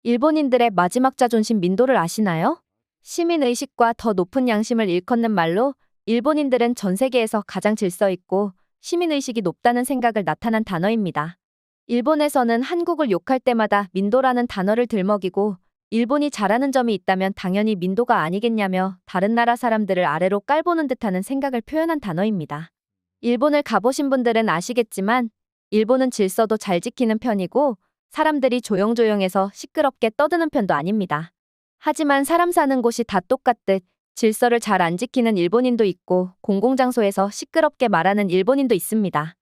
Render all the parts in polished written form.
일본인들의 마지막 자존심 민도를 아시나요? 시민의식과 더 높은 양심을 일컫는 말로 일본인들은 전 세계에서 가장 질서 있고 시민의식이 높다는 생각을 나타난 단어입니다. 일본에서는 한국을 욕할 때마다 민도라는 단어를 들먹이고 일본이 잘하는 점이 있다면 당연히 민도가 아니겠냐며 다른 나라 사람들을 아래로 깔보는 듯하는 생각을 표현한 단어입니다. 일본을 가보신 분들은 아시겠지만 일본은 질서도 잘 지키는 편이고 사람들이 조용조용해서 시끄럽게 떠드는 편도 아닙니다. 하지만 사람 사는 곳이 다 똑같듯 질서를 잘 안 지키는 일본인도 있고 공공장소에서 시끄럽게 말하는 일본인도 있습니다.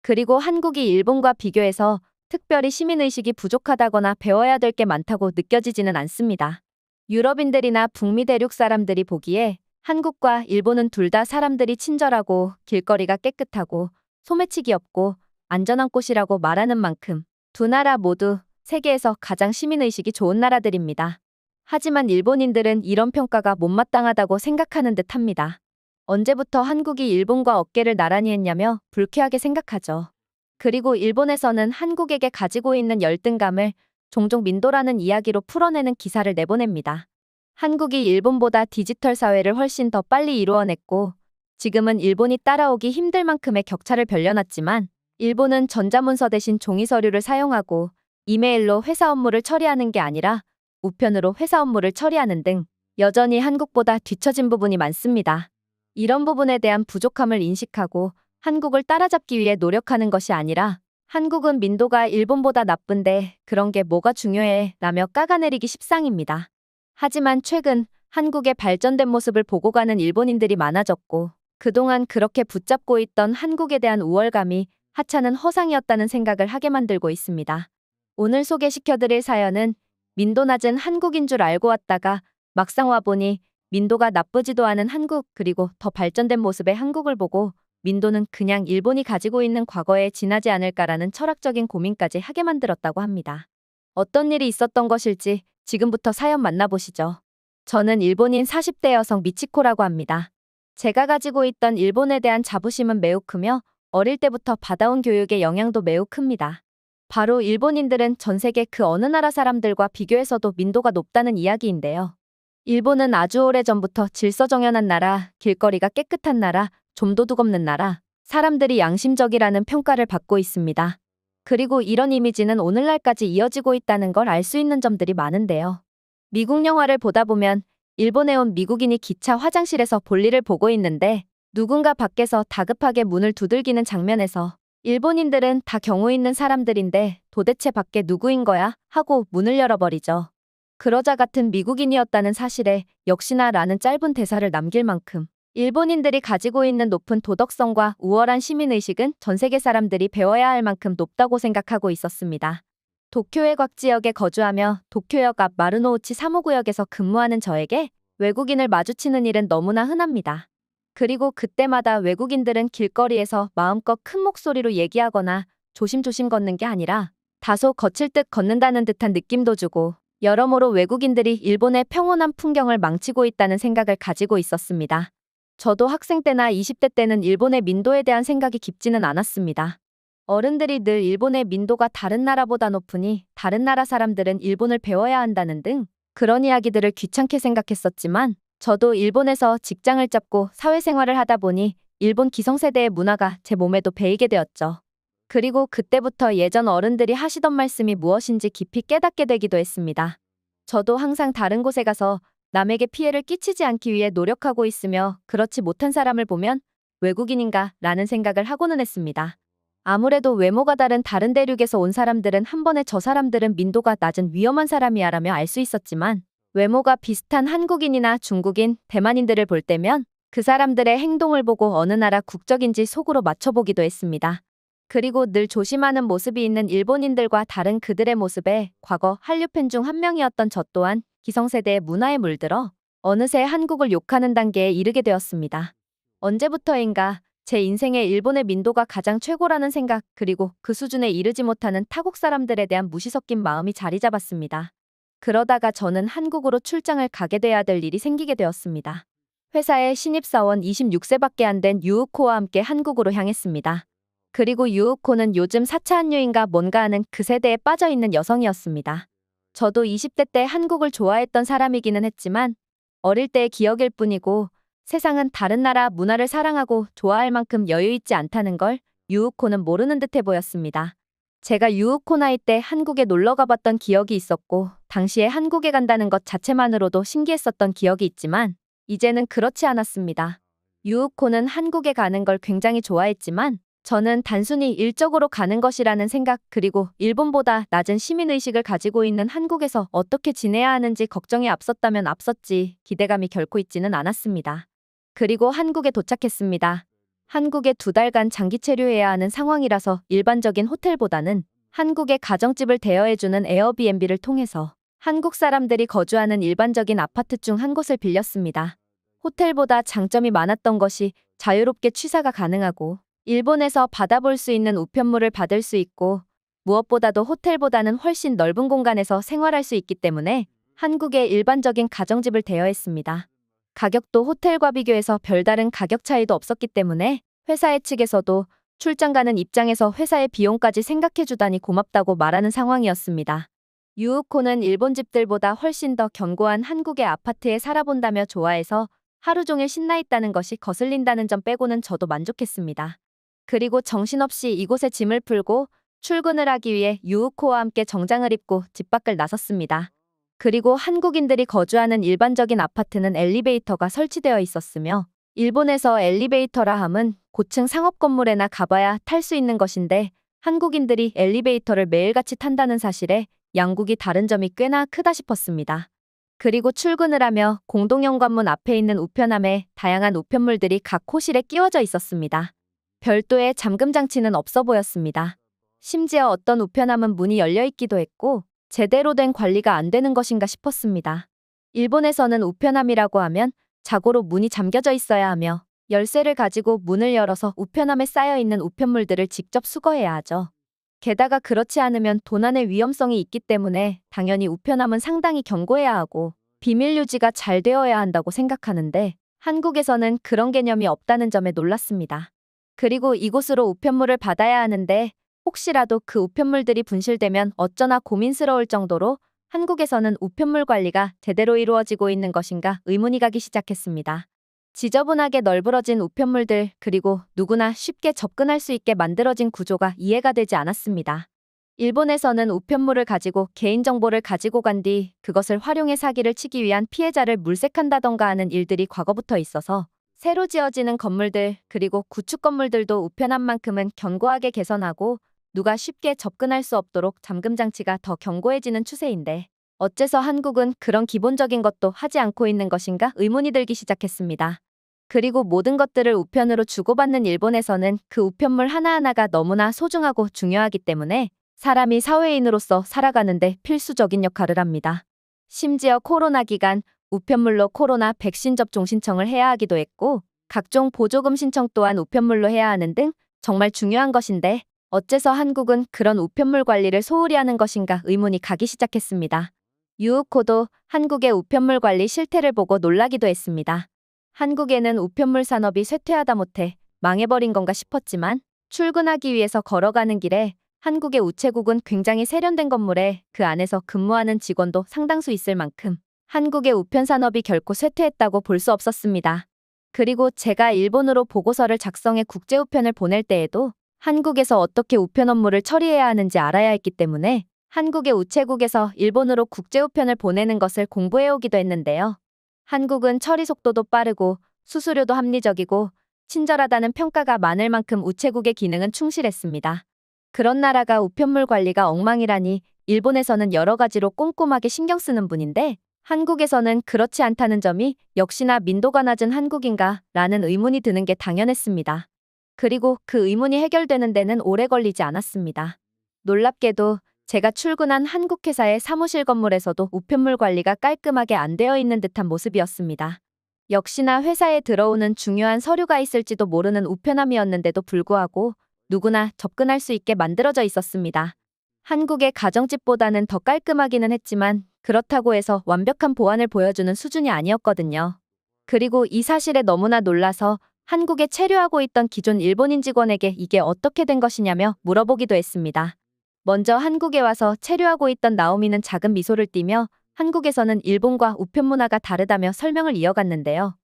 그리고 한국이 일본과 비교해서 특별히 시민의식이 부족하다거나 배워야 될 게 많다고 느껴지지는 않습니다. 유럽인들이나 북미 대륙 사람들이 보기에 한국과 일본은 둘 다 사람들이 친절하고 길거리가 깨끗하고 소매치기 없고 안전한 곳이라고 말하는 만큼 두 나라 모두 세계에서 가장 시민의식이 좋은 나라들입니다. 하지만 일본인들은 이런 평가가 못마땅하다고 생각하는 듯 합니다. 언제부터 한국이 일본과 어깨를 나란히 했냐며 불쾌하게 생각하죠. 그리고 일본에서는 한국에게 가지고 있는 열등감을 종종 민도라는 이야기로 풀어내는 기사를 내보냅니다. 한국이 일본보다 디지털 사회를 훨씬 더 빨리 이루어냈고 지금은 일본이 따라오기 힘들 만큼의 격차를 벌려놨지만 일본은 전자문서 대신 종이 서류를 사용하고 이메일로 회사 업무를 처리하는 게 아니라 우편으로 회사 업무를 처리하는 등 여전히 한국보다 뒤처진 부분이 많습니다. 이런 부분에 대한 부족함을 인식하고 한국을 따라잡기 위해 노력하는 것이 아니라 한국은 민도가 일본보다 나쁜데 그런 게 뭐가 중요해 라며 까가내리기 십상입니다. 하지만 최근 한국의 발전된 모습을 보고 가는 일본인들이 많아졌고 그동안 그렇게 붙잡고 있던 한국에 대한 우월감이 하찮은 허상이었다는 생각을 하게 만들고 있습니다. 오늘 소개시켜드릴 사연은 민도 낮은 한국인 줄 알고 왔다가 막상 와보니 민도가 나쁘지도 않은 한국 그리고 더 발전된 모습의 한국을 보고 민도는 그냥 일본이 가지고 있는 과거에 지나지 않을까라는 철학적인 고민까지 하게 만들었다고 합니다. 어떤 일이 있었던 것일지 지금부터 사연 만나보시죠. 저는 일본인 40대 여성 미치코라고 합니다. 제가 가지고 있던 일본에 대한 자부심은 매우 크며 어릴 때부터 받아온 교육의 영향도 매우 큽니다. 바로 일본인들은 전 세계 그 어느 나라 사람들과 비교해서도 민도가 높다는 이야기인데요. 일본은 아주 오래전부터 질서정연한 나라, 길거리가 깨끗한 나라, 좀 도둑 없는 나라, 사람들이 양심적이라는 평가를 받고 있습니다. 그리고 이런 이미지는 오늘날까지 이어지고 있다는 걸 알 수 있는 점들이 많은데요. 미국 영화를 보다 보면 일본에 온 미국인이 기차 화장실에서 볼일을 보고 있는데 누군가 밖에서 다급하게 문을 두들기는 장면에서 일본인들은 다 경우 있는 사람들인데 도대체 밖에 누구인 거야? 하고 문을 열어버리죠. 그러자 같은 미국인이었다는 사실에 역시나 라는 짧은 대사를 남길 만큼 일본인들이 가지고 있는 높은 도덕성과 우월한 시민의식은 전 세계 사람들이 배워야 할 만큼 높다고 생각하고 있었습니다. 도쿄의 곽 지역에 거주하며 도쿄역 앞 마루노우치 3호구역에서 근무하는 저에게 외국인을 마주치는 일은 너무나 흔합니다. 그리고 그때마다 외국인들은 길거리에서 마음껏 큰 목소리로 얘기하거나 조심조심 걷는 게 아니라 다소 거칠 듯 걷는다는 듯한 느낌도 주고 여러모로 외국인들이 일본의 평온한 풍경을 망치고 있다는 생각을 가지고 있었습니다. 저도 학생 때나 20대 때는 일본의 민도에 대한 생각이 깊지는 않았습니다. 어른들이 늘 일본의 민도가 다른 나라보다 높으니 다른 나라 사람들은 일본을 배워야 한다는 등 그런 이야기들을 귀찮게 생각했었지만 저도 일본에서 직장을 잡고 사회생활을 하다 보니 일본 기성세대의 문화가 제 몸에도 배이게 되었죠. 그리고 그때부터 예전 어른들이 하시던 말씀이 무엇인지 깊이 깨닫게 되기도 했습니다. 저도 항상 다른 곳에 가서 남에게 피해를 끼치지 않기 위해 노력하고 있으며 그렇지 못한 사람을 보면 외국인인가 라는 생각을 하고는 했습니다. 아무래도 외모가 다른 대륙에서 온 사람들은 한 번에 저 사람들은 민도가 낮은 위험한 사람이야 라며 알 수 있었지만 외모가 비슷한 한국인이나 중국인, 대만인들을 볼 때면 그 사람들의 행동을 보고 어느 나라 국적인지 속으로 맞춰보기도 했습니다. 그리고 늘 조심하는 모습이 있는 일본인들과 다른 그들의 모습에 과거 한류팬 중 한 명이었던 저 또한 기성세대의 문화에 물들어 어느새 한국을 욕하는 단계에 이르게 되었습니다. 언제부터인가 제 인생에 일본의 민도가 가장 최고라는 생각 그리고 그 수준에 이르지 못하는 타국 사람들에 대한 무시 섞인 마음이 자리 잡았습니다. 그러다가 저는 한국으로 출장을 가게 돼야 될 일이 생기게 되었습니다. 회사에 신입사원 26세밖에 안 된 유우코와 함께 한국으로 향했습니다. 그리고 유우코는 요즘 4차 한류인가 뭔가 하는 그 세대에 빠져있는 여성이었습니다. 저도 20대 때 한국을 좋아했던 사람이기는 했지만 어릴 때의 기억일 뿐이고 세상은 다른 나라 문화를 사랑하고 좋아할 만큼 여유 있지 않다는 걸 유우코는 모르는 듯해 보였습니다. 제가 유우코 나이 때 한국에 놀러 가봤던 기억이 있었고 당시에 한국에 간다는 것 자체만으로도 신기했었던 기억이 있지만 이제는 그렇지 않았습니다. 유우코는 한국에 가는 걸 굉장히 좋아했지만 저는 단순히 일적으로 가는 것이라는 생각 그리고 일본보다 낮은 시민의식을 가지고 있는 한국에서 어떻게 지내야 하는지 걱정이 앞섰다면 앞섰지 기대감이 결코 있지는 않았습니다. 그리고 한국에 도착했습니다. 한국에 2달간 장기 체류해야 하는 상황이라서 일반적인 호텔보다는 한국에 가정집을 대여해주는 에어비앤비를 통해서 한국 사람들이 거주하는 일반적인 아파트 중 한 곳을 빌렸습니다. 호텔보다 장점이 많았던 것이 자유롭게 취사가 가능하고 일본에서 받아볼 수 있는 우편물을 받을 수 있고 무엇보다도 호텔보다는 훨씬 넓은 공간에서 생활할 수 있기 때문에 한국의 일반적인 가정집을 대여했습니다. 가격도 호텔과 비교해서 별다른 가격 차이도 없었기 때문에 회사의 측에서도 출장 가는 입장에서 회사의 비용까지 생각해주다니 고맙다고 말하는 상황이었습니다. 유우코는 일본 집들보다 훨씬 더 견고한 한국의 아파트에 살아본다며 좋아해서 하루 종일 신나 있다는 것이 거슬린다는 점 빼고는 저도 만족했습니다. 그리고 정신없이 이곳에 짐을 풀고 출근을 하기 위해 유우코와 함께 정장을 입고 집 밖을 나섰습니다. 그리고 한국인들이 거주하는 일반적인 아파트는 엘리베이터가 설치되어 있었으며 일본에서 엘리베이터라 함은 고층 상업 건물에나 가봐야 탈 수 있는 것인데 한국인들이 엘리베이터를 매일같이 탄다는 사실에 양국이 다른 점이 꽤나 크다 싶었습니다. 그리고 출근을 하며 공동 현관문 앞에 있는 우편함에 다양한 우편물들이 각 호실에 끼워져 있었습니다. 별도의 잠금 장치는 없어 보였습니다. 심지어 어떤 우편함은 문이 열려 있기도 했고 제대로 된 관리가 안 되는 것인가 싶었습니다. 일본에서는 우편함이라고 하면 자고로 문이 잠겨져 있어야 하며 열쇠를 가지고 문을 열어서 우편함에 쌓여 있는 우편물들을 직접 수거해야 하죠. 게다가 그렇지 않으면 도난의 위험성이 있기 때문에 당연히 우편함은 상당히 견고해야 하고 비밀 유지가 잘 되어야 한다고 생각하는데 한국에서는 그런 개념이 없다는 점에 놀랐습니다. 그리고 이곳으로 우편물을 받아야 하는데 혹시라도 그 우편물들이 분실되면 어쩌나 고민스러울 정도로 한국에서는 우편물 관리가 제대로 이루어지고 있는 것인가 의문이 가기 시작했습니다. 지저분하게 널브러진 우편물들 그리고 누구나 쉽게 접근할 수 있게 만들어진 구조가 이해가 되지 않았습니다. 일본에서는 우편물을 가지고 개인정보를 가지고 간 뒤 그것을 활용해 사기를 치기 위한 피해자를 물색한다던가 하는 일들이 과거부터 있어서 새로 지어지는 건물들 그리고 구축 건물들도 우편함만큼은 견고하게 개선하고 누가 쉽게 접근할 수 없도록 잠금 장치가 더 견고해지는 추세인데 어째서 한국은 그런 기본적인 것도 하지 않고 있는 것인가 의문이 들기 시작했습니다. 그리고 모든 것들을 우편으로 주고받는 일본에서는 그 우편물 하나하나가 너무나 소중하고 중요하기 때문에 사람이 사회인으로서 살아가는데 필수적인 역할을 합니다. 심지어 코로나 기간 우편물로 코로나 백신 접종 신청을 해야 하기도 했고 각종 보조금 신청 또한 우편물로 해야 하는 등 정말 중요한 것인데 어째서 한국은 그런 우편물 관리를 소홀히 하는 것인가 의문이 가기 시작했습니다. 유우코도 한국의 우편물 관리 실태를 보고 놀라기도 했습니다. 한국에는 우편물 산업이 쇠퇴하다 못해 망해버린 건가 싶었지만 출근하기 위해서 걸어가는 길에 한국의 우체국은 굉장히 세련된 건물에 그 안에서 근무하는 직원도 상당수 있을 만큼 한국의 우편 산업이 결코 쇠퇴했다고 볼 수 없었습니다. 그리고 제가 일본으로 보고서를 작성해 국제우편을 보낼 때에도 한국에서 어떻게 우편 업무를 처리해야 하는지 알아야 했기 때문에 한국의 우체국에서 일본으로 국제우편을 보내는 것을 공부해오기도 했는데요. 한국은 처리 속도도 빠르고 수수료도 합리적이고 친절하다는 평가가 많을 만큼 우체국의 기능은 충실했습니다. 그런 나라가 우편물 관리가 엉망이라니 일본에서는 여러 가지로 꼼꼼하게 신경 쓰는 분인데 한국에서는 그렇지 않다는 점이 역시나 민도가 낮은 한국인가 라는 의문이 드는 게 당연했습니다. 그리고 그 의문이 해결되는 데는 오래 걸리지 않았습니다. 놀랍게도 제가 출근한 한국 회사의 사무실 건물에서도 우편물 관리가 깔끔하게 안 되어 있는 듯한 모습이었습니다. 역시나 회사에 들어오는 중요한 서류가 있을지도 모르는 우편함이었는데도 불구하고 누구나 접근할 수 있게 만들어져 있었습니다. 한국의 가정집보다는 더 깔끔하기는 했지만 그렇다고 해서 완벽한 보안을 보여주는 수준이 아니었거든요. 그리고 이 사실에 너무나 놀라서 한국에 체류하고 있던 기존 일본인 직원에게 이게 어떻게 된 것이냐며 물어보기도 했습니다. 먼저 한국에 와서 체류하고 있던 나오미는 작은 미소를 띠며 한국에서는 일본과 우편 문화가 다르다며 설명을 이어갔는데요.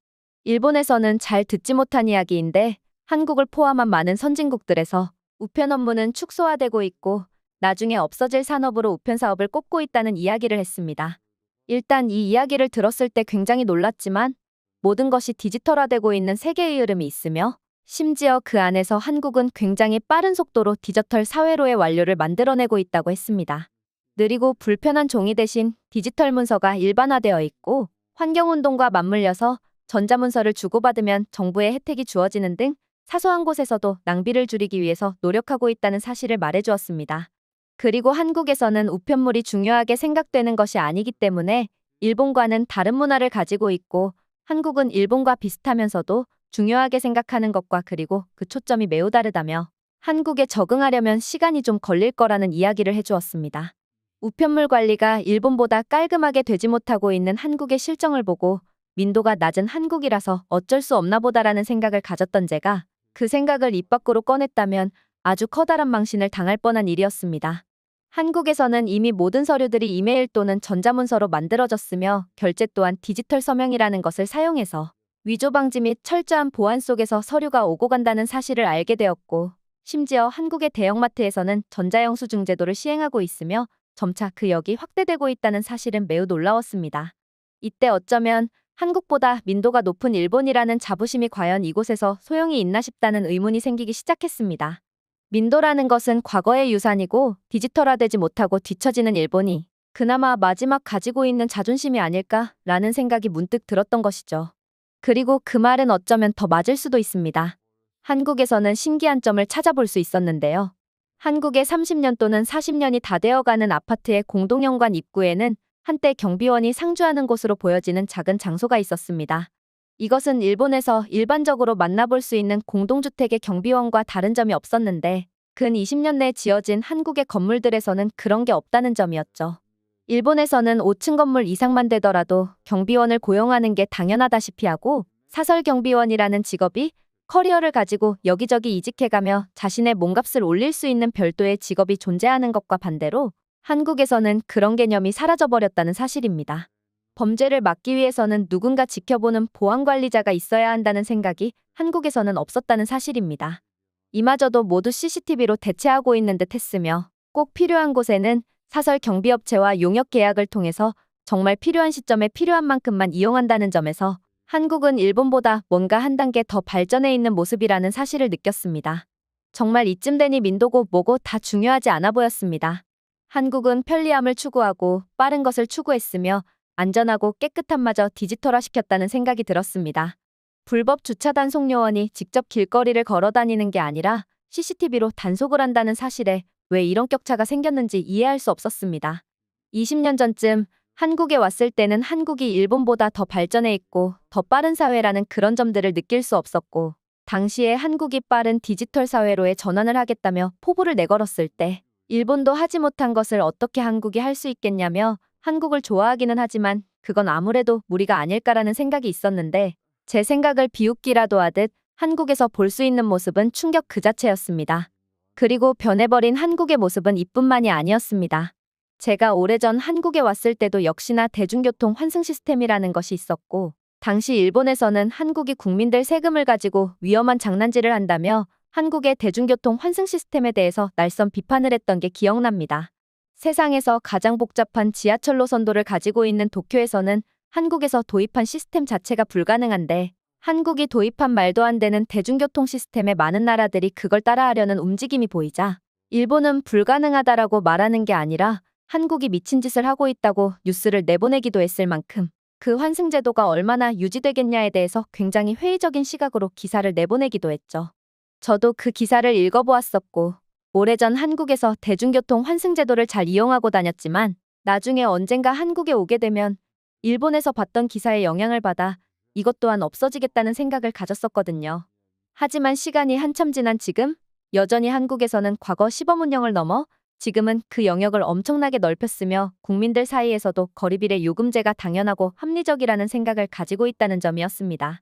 일본에서는 잘 듣지 못한 이야기인데 한국을 포함한 많은 선진국들에서 우편 업무는 축소화되고 있고 나중에 없어질 산업으로 우편 사업을 꼽고 있다는 이야기를 했습니다. 일단 이 이야기를 들었을 때 굉장히 놀랐지만 모든 것이 디지털화되고 있는 세계의 흐름이 있으며 심지어 그 안에서 한국은 굉장히 빠른 속도로 디지털 사회로의 완료를 만들어내고 있다고 했습니다. 느리고 불편한 종이 대신 디지털 문서가 일반화되어 있고 환경운동과 맞물려서 전자문서를 주고받으면 정부의 혜택이 주어지는 등 사소한 곳에서도 낭비를 줄이기 위해서 노력하고 있다는 사실을 말해주었습니다. 그리고 한국에서는 우편물이 중요하게 생각되는 것이 아니기 때문에 일본과는 다른 문화를 가지고 있고 한국은 일본과 비슷하면서도 중요하게 생각하는 것과 그리고 그 초점이 매우 다르다며 한국에 적응하려면 시간이 좀 걸릴 거라는 이야기를 해주었습니다. 우편물 관리가 일본보다 깔끔하게 되지 못하고 있는 한국의 실정을 보고 민도가 낮은 한국이라서 어쩔 수 없나 보다라는 생각을 가졌던 제가 그 생각을 입 밖으로 꺼냈다면 아주 커다란 망신을 당할 뻔한 일이었습니다. 한국에서는 이미 모든 서류들이 이메일 또는 전자문서로 만들어졌으며 결제 또한 디지털 서명이라는 것을 사용해서 위조 방지 및 철저한 보안 속에서 서류가 오고 간다는 사실을 알게 되었고 심지어 한국의 대형마트에서는 전자영수증 제도를 시행하고 있으며 점차 그 역이 확대되고 있다는 사실은 매우 놀라웠습니다. 이때 어쩌면 한국보다 민도가 높은 일본이라는 자부심이 과연 이곳에서 소용이 있나 싶다는 의문이 생기기 시작했습니다. 민도라는 것은 과거의 유산이고 디지털화되지 못하고 뒤처지는 일본이 그나마 마지막 가지고 있는 자존심이 아닐까라는 생각이 문득 들었던 것이죠. 그리고 그 말은 어쩌면 더 맞을 수도 있습니다. 한국에서는 신기한 점을 찾아볼 수 있었는데요. 한국의 30년 또는 40년이 다 되어가는 아파트의 공동현관 입구에는 한때 경비원이 상주하는 곳으로 보여지는 작은 장소가 있었습니다. 이것은 일본에서 일반적으로 만나볼 수 있는 공동주택의 경비원과 다른 점이 없었는데 근 20년 내 지어진 한국의 건물들에서는 그런 게 없다는 점이었죠. 일본에서는 5층 건물 이상만 되더라도 경비원을 고용하는 게 당연하다시피 하고 사설 경비원이라는 직업이 커리어를 가지고 여기저기 이직해가며 자신의 몸값을 올릴 수 있는 별도의 직업이 존재하는 것과 반대로 한국에서는 그런 개념이 사라져버렸다는 사실입니다. 범죄를 막기 위해서는 누군가 지켜보는 보안관리자가 있어야 한다는 생각이 한국에서는 없었다는 사실입니다. 이마저도 모두 CCTV로 대체하고 있는 듯 했으며 꼭 필요한 곳에는 사설 경비업체와 용역 계약을 통해서 정말 필요한 시점에 필요한 만큼만 이용한다는 점에서 한국은 일본보다 뭔가 한 단계 더 발전해 있는 모습이라는 사실을 느꼈습니다. 정말 이쯤 되니 민도고 뭐고 다 중요하지 않아 보였습니다. 한국은 편리함을 추구하고 빠른 것을 추구했으며 안전하고 깨끗함마저 디지털화시켰다는 생각이 들었습니다. 불법 주차 단속 요원이 직접 길거리를 걸어 다니는 게 아니라 CCTV로 단속을 한다는 사실에 왜 이런 격차가 생겼는지 이해할 수 없었습니다. 20년 전쯤 한국에 왔을 때는 한국이 일본보다 더 발전해 있고 더 빠른 사회라는 그런 점들을 느낄 수 없었고 당시에 한국이 빠른 디지털 사회로의 전환을 하겠다며 포부를 내걸었을 때 일본도 하지 못한 것을 어떻게 한국이 할 수 있겠냐며 한국을 좋아하기는 하지만 그건 아무래도 무리가 아닐까라는 생각이 있었는데 제 생각을 비웃기라도 하듯 한국에서 볼 수 있는 모습은 충격 그 자체였습니다. 그리고 변해버린 한국의 모습은 이뿐만이 아니었습니다. 제가 오래전 한국에 왔을 때도 역시나 대중교통 환승 시스템이라는 것이 있었고 당시 일본에서는 한국이 국민들 세금을 가지고 위험한 장난질을 한다며 한국의 대중교통 환승 시스템에 대해서 날선 비판을 했던 게 기억납니다. 세상에서 가장 복잡한 지하철 노선도를 가지고 있는 도쿄에서는 한국에서 도입한 시스템 자체가 불가능한데 한국이 도입한 말도 안 되는 대중교통 시스템에 많은 나라들이 그걸 따라하려는 움직임이 보이자 일본은 불가능하다라고 말하는 게 아니라 한국이 미친 짓을 하고 있다고 뉴스를 내보내기도 했을 만큼 그 환승제도가 얼마나 유지되겠냐에 대해서 굉장히 회의적인 시각으로 기사를 내보내기도 했죠. 저도 그 기사를 읽어보았었고 오래전 한국에서 대중교통 환승제도를 잘 이용하고 다녔지만 나중에 언젠가 한국에 오게 되면 일본에서 봤던 기사의 영향을 받아 이것 또한 없어지겠다는 생각을 가졌었거든요. 하지만 시간이 한참 지난 지금 여전히 한국에서는 과거 시범운영을 넘어 지금은 그 영역을 엄청나게 넓혔으며 국민들 사이에서도 거리비례 요금제가 당연하고 합리적이라는 생각을 가지고 있다는 점이었습니다.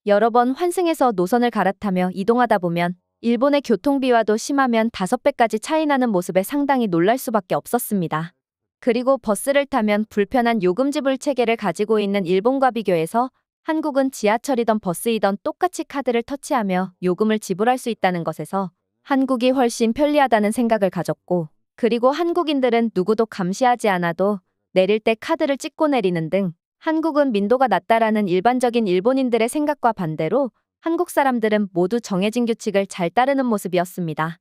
여러 번 환승해서 노선을 갈아타며 이동하다 보면 일본의 교통비와도 심하면 5배까지 차이 나는 모습에 상당히 놀랄 수밖에 없었습니다. 그리고 버스를 타면 불편한 요금 지불 체계를 가지고 있는 일본과 비교해서 한국은 지하철이던 버스이던 똑같이 카드를 터치하며 요금을 지불할 수 있다는 것에서 한국이 훨씬 편리하다는 생각을 가졌고, 그리고 한국인들은 누구도 감시하지 않아도 내릴 때 카드를 찍고 내리는 등 한국은 민도가 낮다라는 일반적인 일본인들의 생각과 반대로 한국 사람들은 모두 정해진 규칙을 잘 따르는 모습이었습니다.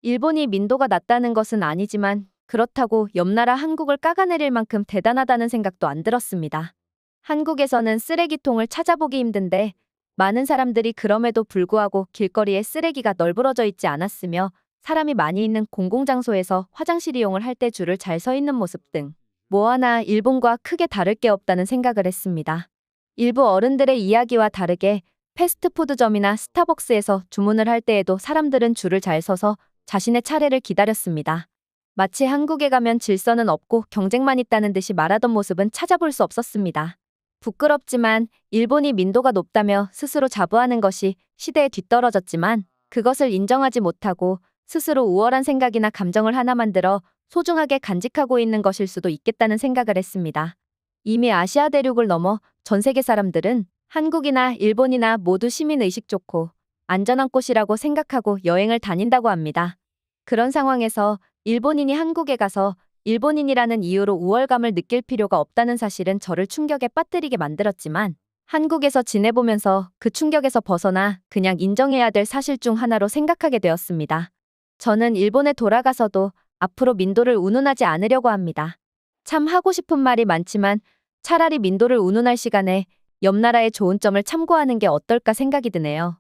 일본이 민도가 낮다는 것은 아니지만 그렇다고 옆나라 한국을 깎아내릴 만큼 대단하다는 생각도 안 들었습니다. 한국에서는 쓰레기통을 찾아보기 힘든데 많은 사람들이 그럼에도 불구하고 길거리에 쓰레기가 널브러져 있지 않았으며 사람이 많이 있는 공공장소에서 화장실 이용을 할 때 줄을 잘 서 있는 모습 등 뭐 하나 일본과 크게 다를 게 없다는 생각을 했습니다. 일부 어른들의 이야기와 다르게 패스트푸드점이나 스타벅스에서 주문을 할 때에도 사람들은 줄을 잘 서서 자신의 차례를 기다렸습니다. 마치 한국에 가면 질서는 없고 경쟁만 있다는 듯이 말하던 모습은 찾아볼 수 없었습니다. 부끄럽지만 일본이 민도가 높다며 스스로 자부하는 것이 시대에 뒤떨어졌지만 그것을 인정하지 못하고 스스로 우월한 생각이나 감정을 하나 만들어 소중하게 간직하고 있는 것일 수도 있겠다는 생각을 했습니다. 이미 아시아 대륙을 넘어 전 세계 사람들은 한국이나 일본이나 모두 시민의식 좋고 안전한 곳이라고 생각하고 여행을 다닌다고 합니다. 그런 상황에서 일본인이 한국에 가서 일본인이라는 이유로 우월감을 느낄 필요가 없다는 사실은 저를 충격에 빠뜨리게 만들었지만 한국에서 지내보면서 그 충격에서 벗어나 그냥 인정해야 될 사실 중 하나로 생각하게 되었습니다. 저는 일본에 돌아가서도 앞으로 민도를 운운하지 않으려고 합니다. 참 하고 싶은 말이 많지만 차라리 민도를 운운할 시간에 옆 나라의 좋은 점을 참고하는 게 어떨까 생각이 드네요.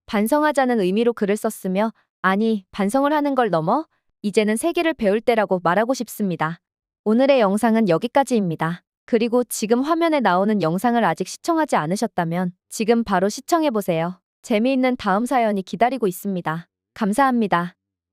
반성하자는 의미로 글을 썼으며, 아니, 반성을 하는 걸 넘어 이제는 세계를 배울 때라고 말하고 싶습니다. 오늘의 영상은 여기까지입니다. 그리고 지금 화면에 나오는 영상을 아직 시청하지 않으셨다면 지금 바로 시청해보세요. 재미있는 다음 사연이 기다리고 있습니다. 감사합니다.